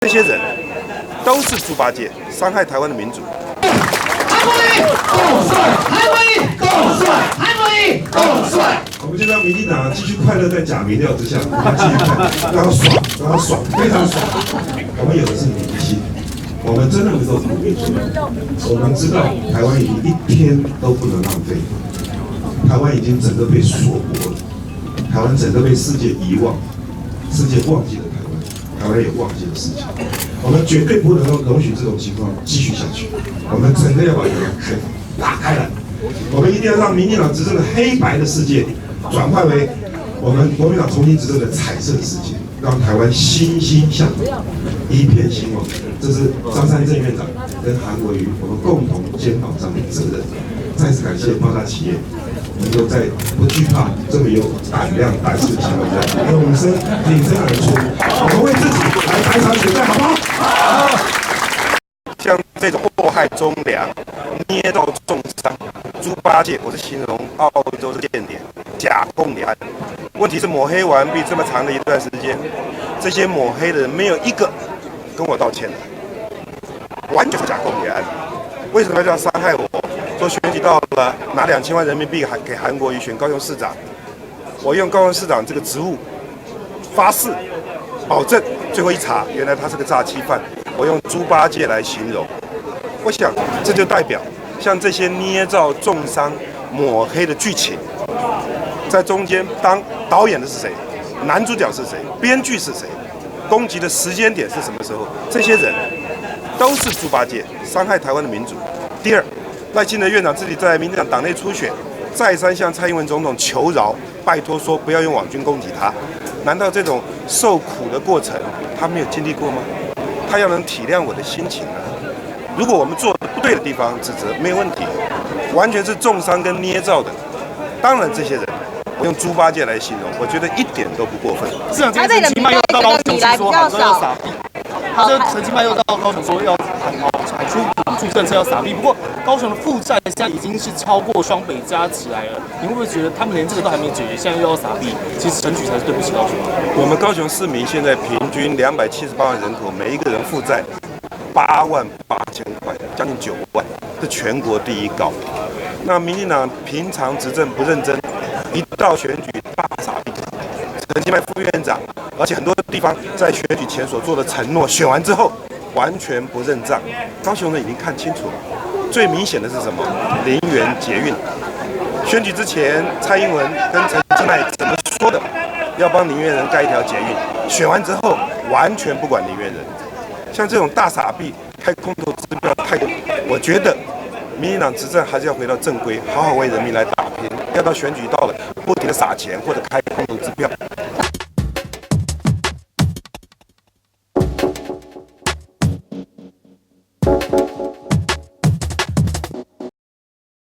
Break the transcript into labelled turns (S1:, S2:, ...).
S1: 这些人都是猪八戒，伤害台湾的民主。
S2: 韩国瑜够帅，韩国瑜够帅，韩国瑜够帅。
S3: 我们就让民进党继续快乐在假民调之下，继续看，让他爽，让他爽，非常爽。我们有的是民心，我们真的能够努力出来。我们知道台湾已经一天都不能浪费，台湾已经整个被锁国了，台湾整个被世界遗忘，世界忘记了台湾，台湾也忘记了世界。我们绝对不能够容许这种情况继续下去，我们整个要把开打开来。我们一定要让民进党执政的黑白的世界转换为我们国民党重新执政的彩色的世界，让台湾欣欣向荣，一片兴旺。这是张善政院长跟韩国瑜我们共同肩膀上的责任。再次感谢八大企业能够在不惧怕、这么有胆量、胆识的情况下，勇身挺身而出，我们为自己来打一场选战，好不好？好。
S1: 像这种祸害忠良、捏造重伤、猪八戒，我是形容澳洲的间谍、假共谍案。问题是抹黑完毕这么长的一段时间，这些抹黑的人没有一个跟我道歉的，完全是假共谍案。为什么要这样伤害我？说选举到了，拿2000万人民币给韩国瑜选高雄市长，我用高雄市长这个职务发誓，保证最后一查，原来他是个诈欺犯。我用猪八戒来形容，我想这就代表像这些捏造、重伤、抹黑的剧情，在中间当导演的是谁，男主角是谁，编剧是谁，攻击的时间点是什么时候？这些人都是猪八戒，伤害台湾的民主。第二，赖清德院长自己在民进党党内初选，再三向蔡英文总统求饶，拜托说不要用网军攻击他。难道这种受苦的过程他没有经历过吗？他要能体谅我的心情啊！如果我们做不对的地方指责没有问题，完全是重伤跟捏造的。当然，这些人我用猪八戒来形容，我觉得一点都不过分。
S4: 市长今天陈其迈又到高雄去说，喊说要撒币。这陈其迈又到高雄说要喊出补助政策要撒币。不过高雄的负债现在已经是超过双北加起来了，你会不会觉得他们连这个都还没解决，现在又要撒币？其实陈举才是对不起高雄。
S1: 我们高雄市民现在平均278万人口，每一个人负债88000块，将近9万，是全国第一高。那民进党平常执政不认真，一到选举大撒币。陈其迈副院长，而且很多地方在选举前所做的承诺，选完之后完全不认账。高雄人已经看清楚了，最明显的是什么？林园捷运。选举之前，蔡英文跟陈其迈怎么说的？要帮林园人盖一条捷运。选完之后，完全不管林园人。像这种大撒币、开空头支票太多，我觉得民进党执政还是要回到正规，好好为人民来打拼。要到选举到了，不停的撒钱或者开空头支票，